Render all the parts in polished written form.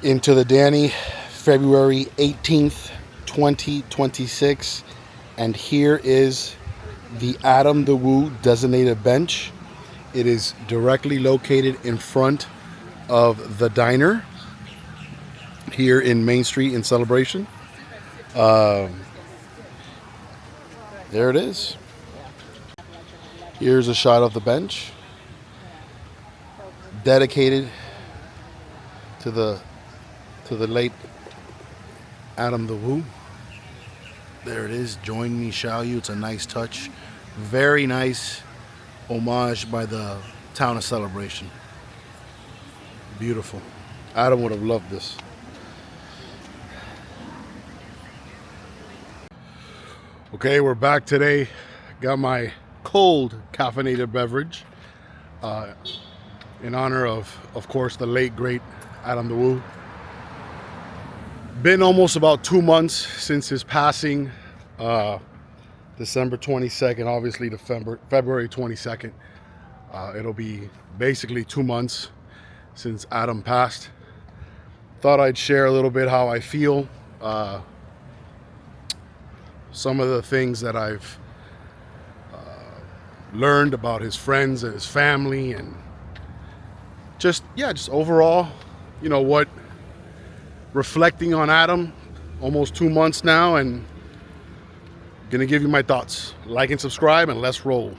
Into the Danny, February 18th, 2026. And here is the Adam the Woo designated bench. It is directly located in front of the diner here in Main Street in Celebration. There it is. Here's a shot of the bench dedicated to the late Adam the Woo. There it is. Join me, shall you? It's a nice touch. Very nice homage by the town of Celebration. Beautiful. Adam would have loved this. Okay, we're back today. Got my cold caffeinated beverage in honor of course, the late great Adam the Woo. Been almost about 2 months since his passing. December 22nd, obviously February 22nd. It'll be basically 2 months since Adam passed. Thought I'd share a little bit how I feel. Some of the things that I've learned about his friends and his family, and just overall, what, reflecting on Adam, almost 2 months now, and gonna give you my thoughts. Like and subscribe, and let's roll.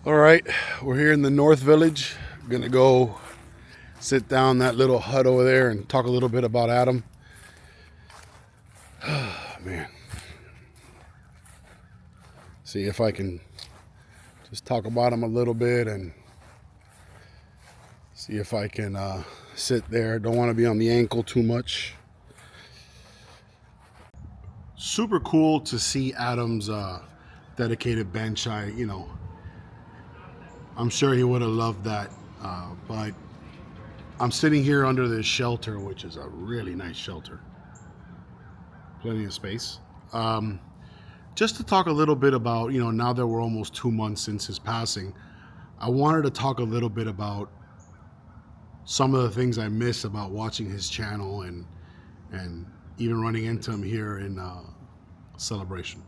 All right, we're here in the North Village. Gonna go sit down that little hut over there and talk a little bit about Adam. Man. See if I can just talk about him a little bit and see if I can sit there. Don't want to be on the ankle too much. Super cool to see Adam's dedicated bench. I'm sure he would have loved that, but I'm sitting here under this shelter, which is a really nice shelter. Plenty of space. Just to talk a little bit about, now that we're almost 2 months since his passing, I wanted to talk a little bit about some of the things I miss about watching his channel and even running into him here in Celebration.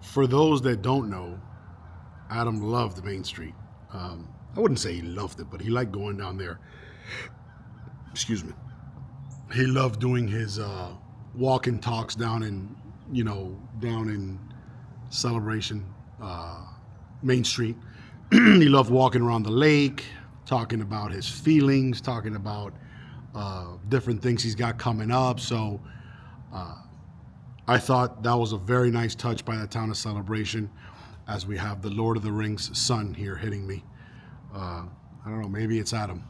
For those that don't know, Adam loved Main Street. I wouldn't say he loved it, but he liked going down there. Excuse me. He loved doing his walk and talks down in Celebration, Main Street. He loved walking around the lake, talking about his feelings, talking about different things he's got coming up. So I thought that was a very nice touch by the town of Celebration, as we have the Lord of the Rings sun here hitting me. I don't know, maybe it's Adam.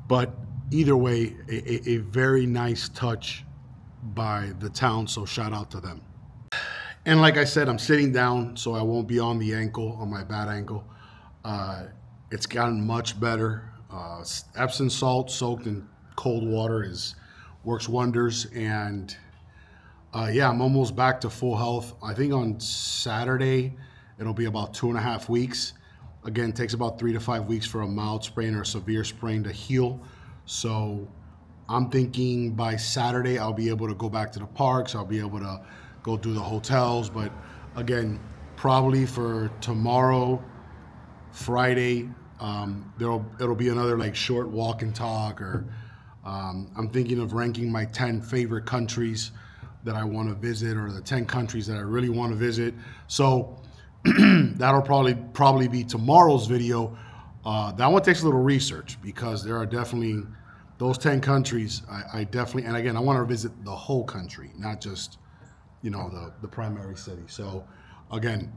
But either way, a very nice touch by the town, so shout out to them. And like I said, I'm sitting down, so I won't be on the ankle, on my bad ankle. It's gotten much better. Epsom salt soaked in cold water works wonders. And I'm almost back to full health. I think on Saturday, it'll be about 2.5 weeks. Again, it takes about 3 to 5 weeks for a mild sprain or a severe sprain to heal. So I'm thinking by Saturday, I'll be able to go back to the parks. I'll be able to go do the hotels. But again, probably for tomorrow, Friday, it'll be another short walk and talk, or I'm thinking of ranking my 10 favorite countries that I want to visit, or the 10 countries that I really want to visit. So that'll probably be tomorrow's video. That one takes a little research, because there are definitely those 10 countries. I definitely, and again, I want to visit the whole country, not just the primary city. So again,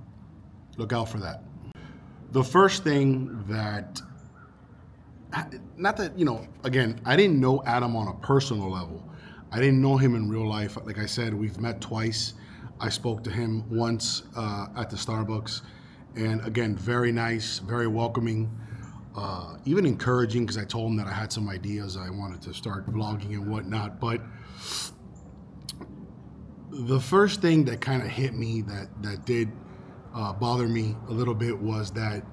look out for that. The first thing that, not that, again, I didn't know Adam on a personal level. I didn't know him in real life. Like I said, we've met twice. I spoke to him once at the Starbucks. And again, very nice, very welcoming, even encouraging, because I told him that I had some ideas. I wanted to start vlogging and whatnot. But the first thing that kind of hit me that did bother me a little bit was that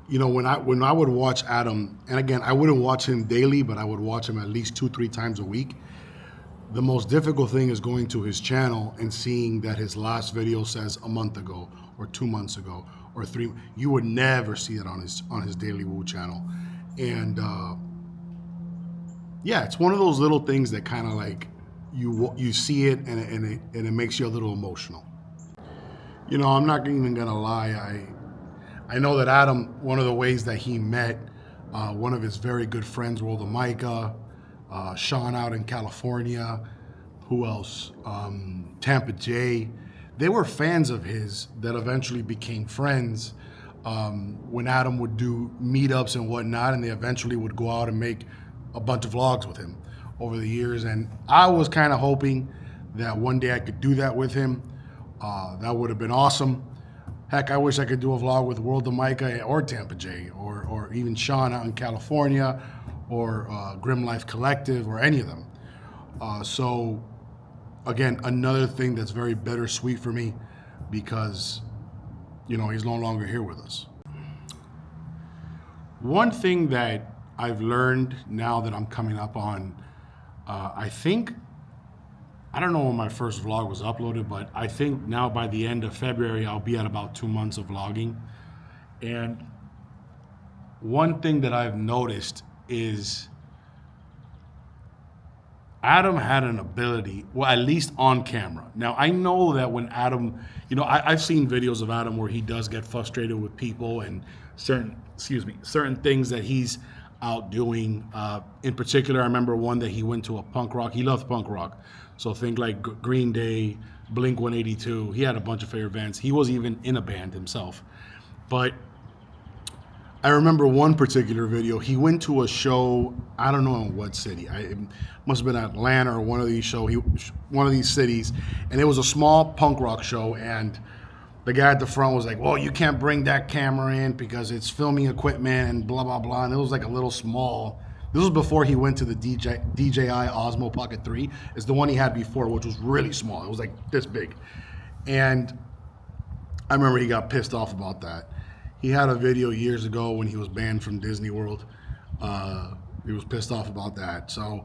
You know, when I would watch Adam, and again, I wouldn't watch him daily, but I would watch him at least 2-3 times a week. The most difficult thing is going to his channel and seeing that his last video says a month ago or 2 months ago or three. You would never see it on his Daily Woo channel. And yeah, it's one of those little things that kind of like you see it and it makes you a little emotional. You know, I'm not even gonna lie. I know that Adam, one of the ways that he met one of his very good friends, World of Micah, Sean out in California, who else? Tampa J. They were fans of his that eventually became friends when Adam would do meetups and whatnot, and they eventually would go out and make a bunch of vlogs with him over the years. And I was kind of hoping that one day I could do that with him. That would have been awesome. Heck, I wish I could do a vlog with World of Micah or Tampa J or even Sean out in California or Grim Life Collective or any of them. So again, another thing that's very bittersweet for me because, you know, he's no longer here with us. One thing that I've learned now that I'm coming up on, I don't know when my first vlog was uploaded, but I think now by the end of February, I'll be at about 2 months of vlogging. And one thing that I've noticed is Adam had an ability, well, at least on camera. Now, I know that when Adam, you know, I've seen videos of Adam where he does get frustrated with people and certain things that he's out doing. In particular, I remember one that he went to a punk rock. He loved punk rock. So think like Green Day, Blink 182. He had a bunch of favorite bands. He was even in a band himself. But I remember one particular video. He went to a show, I don't know in what city. It must have been Atlanta or one of these cities. And it was a small punk rock show. And the guy at the front was like, well, you can't bring that camera in because it's filming equipment and blah, blah, blah. And it was like a little small. This was before he went to the DJI Osmo Pocket 3. It's the one he had before, which was really small. It was like this big. And I remember he got pissed off about that. He had a video years ago when he was banned from Disney World. He was pissed off about that. So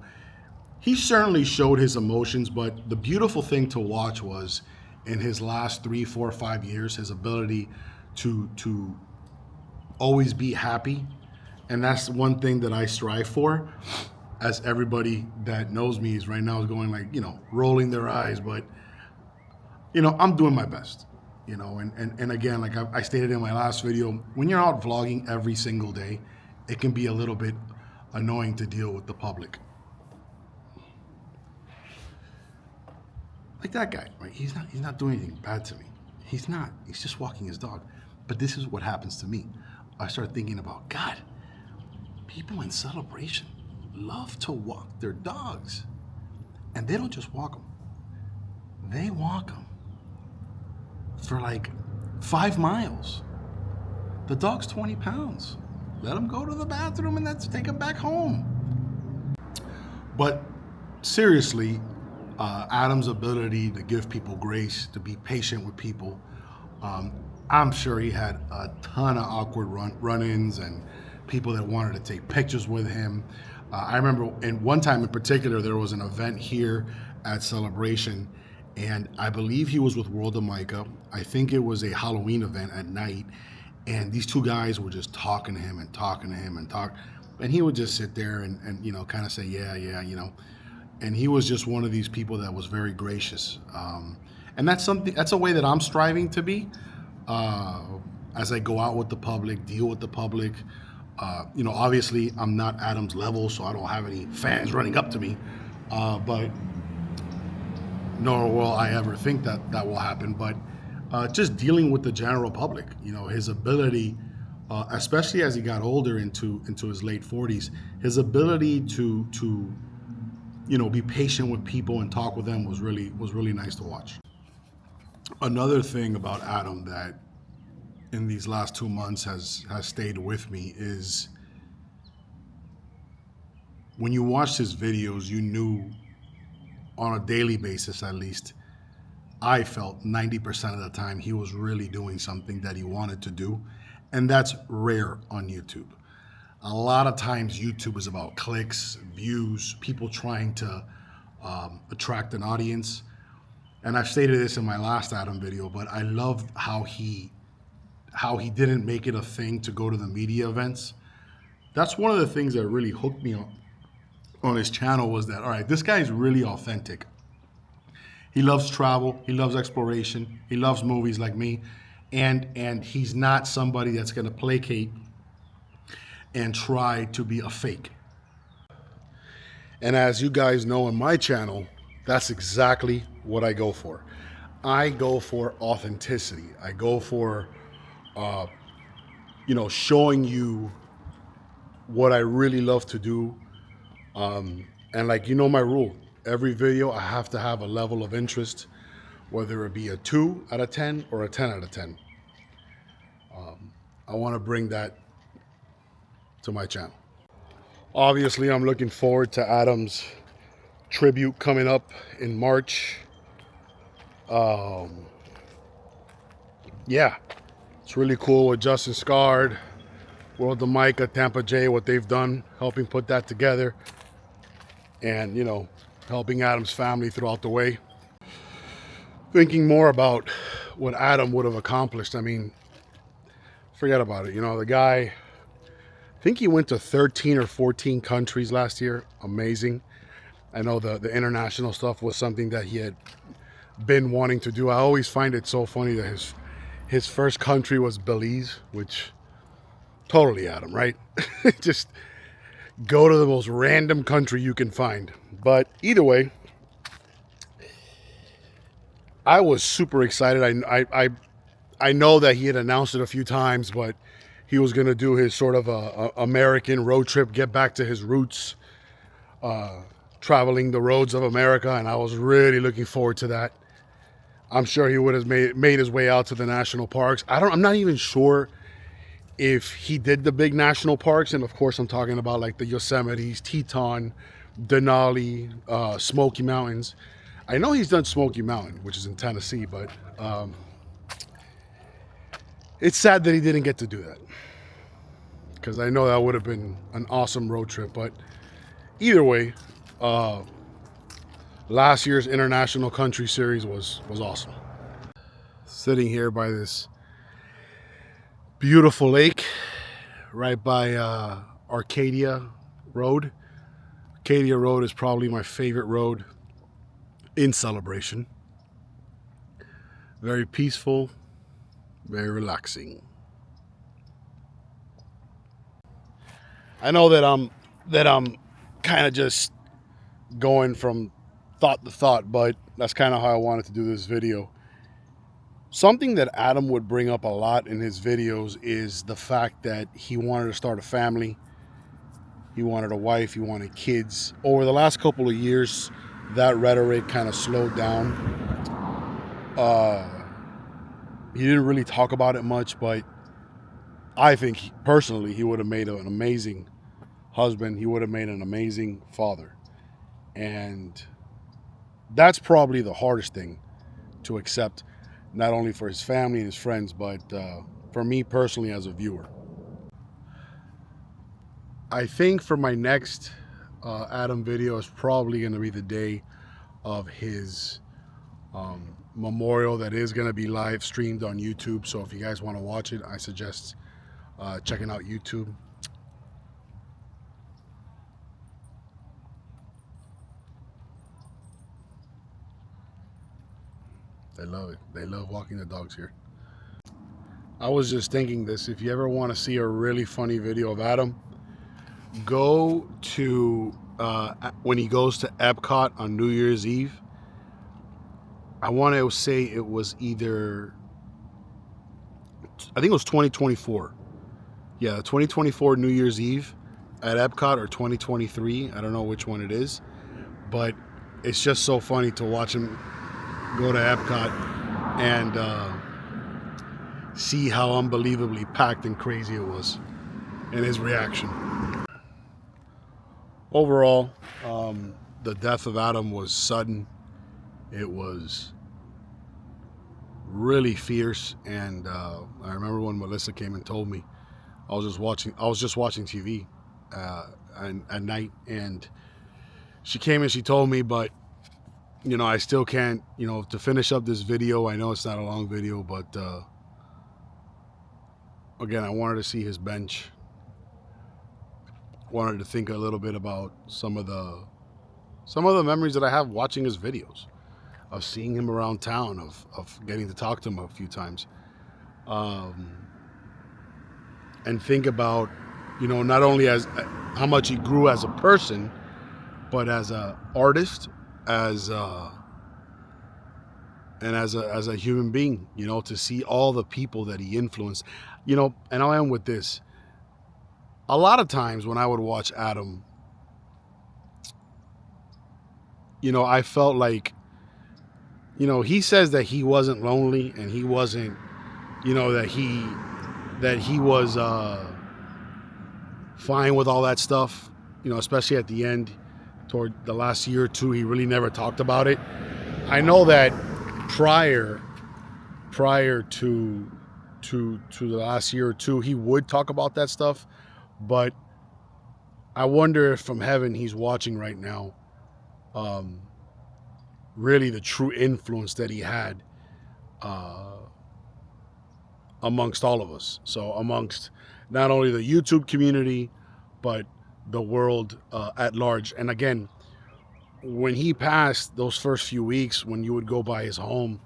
he certainly showed his emotions, but the beautiful thing to watch was in his last 3, 4, 5 years, his ability to always be happy. And that's one thing that I strive for, as everybody that knows me is right now is going like, you know, rolling their eyes, but, you know, I'm doing my best, you know, and again, like I stated in my last video, when you're out vlogging every single day, it can be a little bit annoying to deal with the public. Like that guy, right? He's not doing anything bad to me. He's just walking his dog. But this is what happens to me. I start thinking about, God, people in Celebration love to walk their dogs. And they don't just walk them. They walk them for like 5 miles. The dog's 20 pounds. Let him go to the bathroom and let's take him back home. But seriously, Adam's ability to give people grace, to be patient with people. I'm sure he had a ton of awkward run-ins and people that wanted to take pictures with him. I remember in one time in particular, there was an event here at Celebration, and I believe he was with World of Micah. I think it was a Halloween event at night, and these two guys were just talking to him, and he would just sit there and you know, kind of say, yeah, you know. And he was just one of these people that was very gracious. And that's a way that I'm striving to be as I go out with the public, deal with the public. You know, obviously I'm not Adam's level, so I don't have any fans running up to me, but nor will I ever think that will happen. But just dealing with the general public, you know, his ability, especially as he got older into his late 40s, his ability to you know, be patient with people and talk with them was really nice to watch. Another thing about Adam that in these last 2 months has stayed with me is when you watched his videos, you knew on a daily basis, at least, I felt 90% of the time he was really doing something that he wanted to do. And that's rare on YouTube. A lot of times YouTube is about clicks, views, people trying to attract an audience. And I've stated this in my last Adam video, but I love how he didn't make it a thing to go to the media events. That's one of the things that really hooked me on his channel, was that, all right, this guy is really authentic. He loves travel, he loves exploration, he loves movies like me, and he's not somebody that's going to placate and try to be a fake. And as you guys know in my channel, that's exactly what I go for. I go for authenticity. I go for, showing you what I really love to do. And like, my rule, every video I have to have a level of interest, whether it be a 2 out of 10 or a 10 out of 10. I want to bring that to my channel. Obviously, I'm looking forward to Adam's tribute coming up in March. Yeah, it's really cool with Justin Scard, World of Micah, Tampa J, what they've done, helping put that together, and helping Adam's family throughout the way. Thinking more about what Adam would have accomplished. I mean, forget about it. The guy, I think he went to 13 or 14 countries last year. Amazing. I know the international stuff was something that he had been wanting to do. I always find it so funny that his first country was Belize, which totally Adam, right? Just go to the most random country you can find. But either way, I was super excited. I know that he had announced it a few times, but he was going to do his sort of a American road trip, get back to his roots, traveling the roads of America, and I was really looking forward to that. I'm sure he would have made his way out to the national parks. I'm not even sure if he did the big national parks, and of course I'm talking about like the Yosemites, Teton, Denali, Smoky Mountains. I know he's done Smoky Mountain, which is in Tennessee, but it's sad that he didn't get to do that, because I know that would have been an awesome road trip. But either way, last year's International Country Series was awesome. Sitting here by this beautiful lake right by Arcadia Road. Arcadia Road is probably my favorite road in Celebration. Very peaceful, very relaxing. I know that I'm kind of just going from thought to thought, but that's kind of how I wanted to do this video. Something that Adam would bring up a lot in his videos is the fact that he wanted to start a family. He wanted a wife, he wanted kids. Over the last couple of years, that rhetoric kind of slowed down. He didn't really talk about it much, but I think personally he would have made an amazing husband. He would have made an amazing father. And that's probably the hardest thing to accept, not only for his family and his friends, but for me personally as a viewer. I think for my next Adam video is probably going to be the day of his memorial that is going to be live streamed on YouTube. So if you guys want to watch it, I suggest checking out YouTube. They love it. They love walking the dogs here. I was just thinking this. If you ever want to see a really funny video of Adam, go to when he goes to Epcot on New Year's Eve. I want to say it was either, I think it was 2024. Yeah, 2024 New Year's Eve at Epcot, or 2023. I don't know which one it is. But it's just so funny to watch him go to Epcot and see how unbelievably packed and crazy it was, and his reaction. Overall, the death of Adam was sudden. It was really fierce. And I remember when Melissa came and told me, I was just watching TV at night, and she came and she told me, but I still can't, to finish up this video. I know it's not a long video, but again, I wanted to see his bench. Wanted to think a little bit about some of the memories that I have watching his videos, of seeing him around town, of getting to talk to him a few times, and think about, not only as how much he grew as a person, but as a artist, as and as a human being, to see all the people that he influenced, and I'll end with this. A lot of times when I would watch Adam, I felt like, he says that he wasn't lonely, and he wasn't, that he was fine with all that stuff, especially at the end, toward the last year or two, he really never talked about it. I know that prior to the last year or two, he would talk about that stuff, but I wonder if from heaven he's watching right now, really the true influence that he had amongst all of us. So amongst not only the YouTube community, but the world at large. And again, when he passed, those first few weeks, when you would go by his home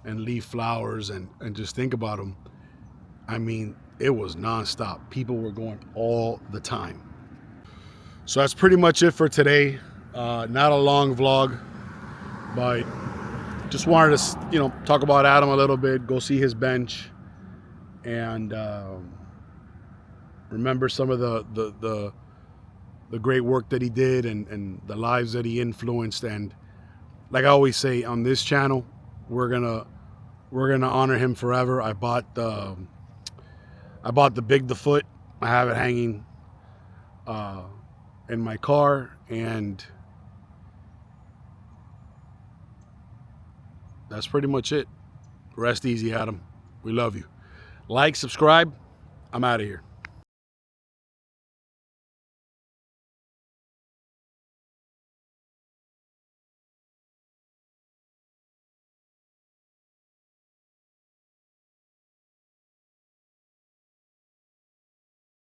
and leave flowers and just think about him, I mean, it was nonstop. People were going all the time. So that's pretty much it for today. Not a long vlog, but just wanted to, talk about Adam a little bit, go see his bench, and remember some of the great work that he did, and the lives that he influenced. And like I always say on this channel, we're gonna honor him forever. I bought the Big the Foot. I have it hanging in my car, and that's pretty much it. Rest easy, Adam. We love you. Like, subscribe. I'm out of here.